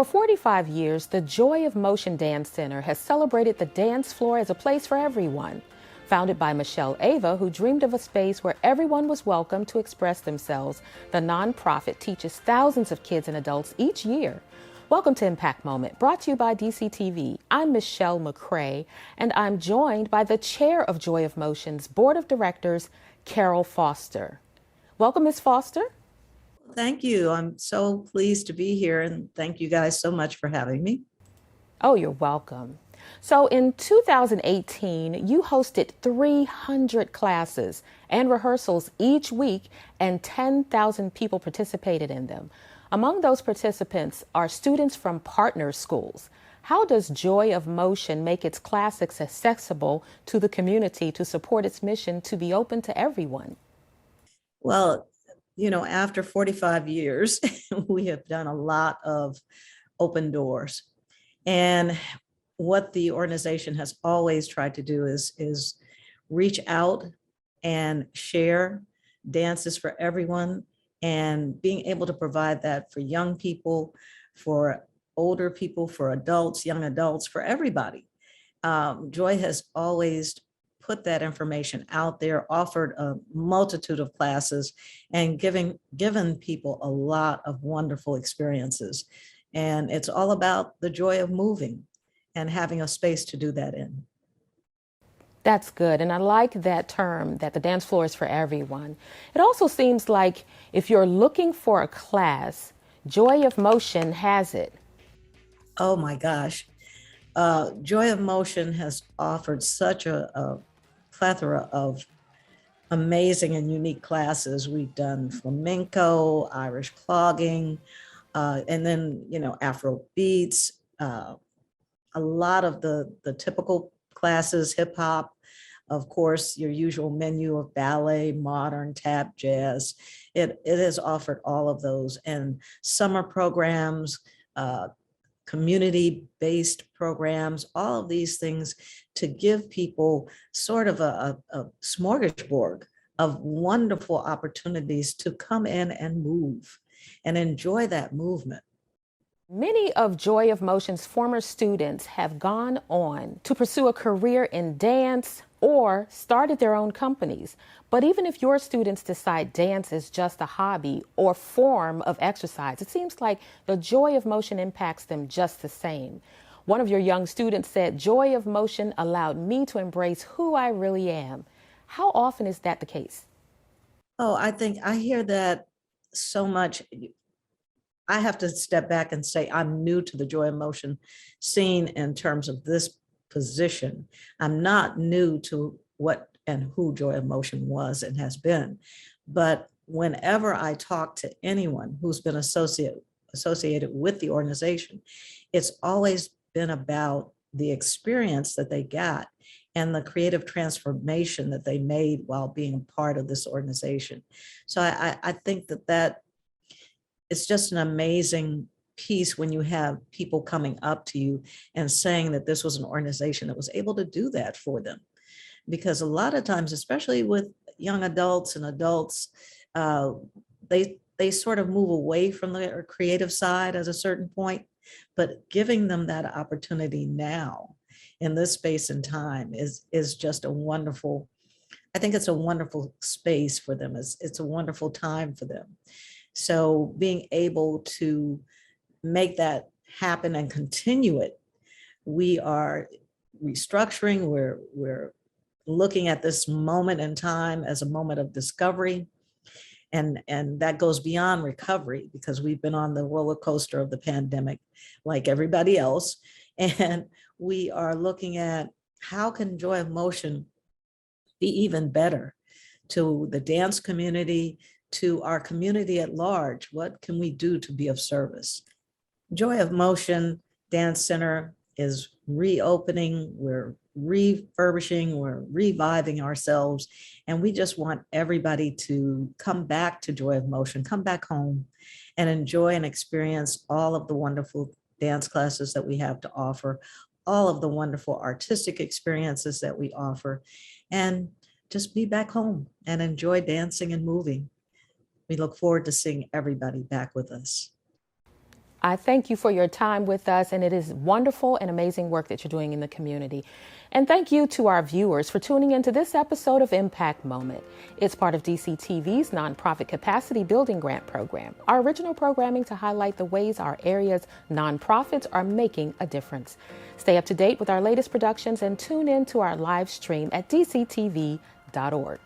For 45 years, the Joy of Motion Dance Center has celebrated the dance floor as a place for everyone. Founded by Michelle Ava, who dreamed of a space where everyone was welcome to express themselves, the nonprofit teaches thousands of kids and adults each year. Welcome to Impact Moment, brought to you by DCTV. I'm Michelle McCrae, and I'm joined by the chair of Joy of Motion's Board of Directors, Carol Foster. Welcome, Ms. Foster. Thank you. I'm so pleased to be here, and thank you guys so much for having me. Oh, you're welcome. So in 2018, you hosted 300 classes and rehearsals each week, and 10,000 people participated in them. Among those participants are students from partner schools. How does Joy of Motion make its classics accessible to the community to support its mission to be open to everyone? Well, after 45 years, we have done a lot of open doors. And what the organization has always tried to do is reach out and share dances for everyone, and being able to provide that for young people, for older people, for adults, young adults, for everybody. Joy has always put that information out there, offered a multitude of classes, and given people a lot of wonderful experiences. And it's all about the joy of moving and having a space to do that in. That's good. And I like that term, that the dance floor is for everyone. It also seems like if you're looking for a class, Joy of Motion has it. Oh my gosh. Joy of Motion has offered such a plethora of amazing and unique classes. We've done flamenco, Irish clogging, and then, Afro beats, a lot of the typical classes, hip hop, of course, your usual menu of ballet, modern, tap, jazz. It has offered all of those, and summer programs, community-based programs, all of these things to give people sort of a smorgasbord of wonderful opportunities to come in and move and enjoy that movement. Many of Joy of Motion's former students have gone on to pursue a career in dance or started their own companies. But even if your students decide dance is just a hobby or form of exercise, it seems like the Joy of Motion impacts them just the same. One of your young students said, "Joy of Motion allowed me to embrace who I really am." How often is that the case? Oh, I think I hear that so much. I have to step back and say I'm new to the Joy of Motion scene in terms of this position. I'm not new to what and who Joy of Motion was and has been. But whenever I talk to anyone who's been associated with the organization, it's always been about the experience that they got and the creative transformation that they made while being a part of this organization. So I think that it's just an amazing piece when you have people coming up to you and saying that this was an organization that was able to do that for them. Because a lot of times, especially with young adults and adults, they sort of move away from their creative side at a certain point, but giving them that opportunity now in this space and time is just a wonderful, I think it's a wonderful space for them. It's a wonderful time for them. So being able to make that happen and continue it, we are restructuring, we're looking at this moment in time as a moment of discovery. And that goes beyond recovery, because we've been on the roller coaster of the pandemic like everybody else. And we are looking at how can Joy of Motion be even better to the dance community, to our community at large. What can we do to be of service? Joy of Motion Dance Center is reopening, we're refurbishing, we're reviving ourselves, and we just want everybody to come back to Joy of Motion, come back home and enjoy and experience all of the wonderful dance classes that we have to offer, all of the wonderful artistic experiences that we offer, and just be back home and enjoy dancing and moving. We look forward to seeing everybody back with us. I thank you for your time with us, and it is wonderful and amazing work that you're doing in the community. And thank you to our viewers for tuning into this episode of Impact Moment. It's part of DCTV's nonprofit capacity building grant program, our original programming to highlight the ways our area's nonprofits are making a difference. Stay up to date with our latest productions and tune in to our live stream at dctv.org.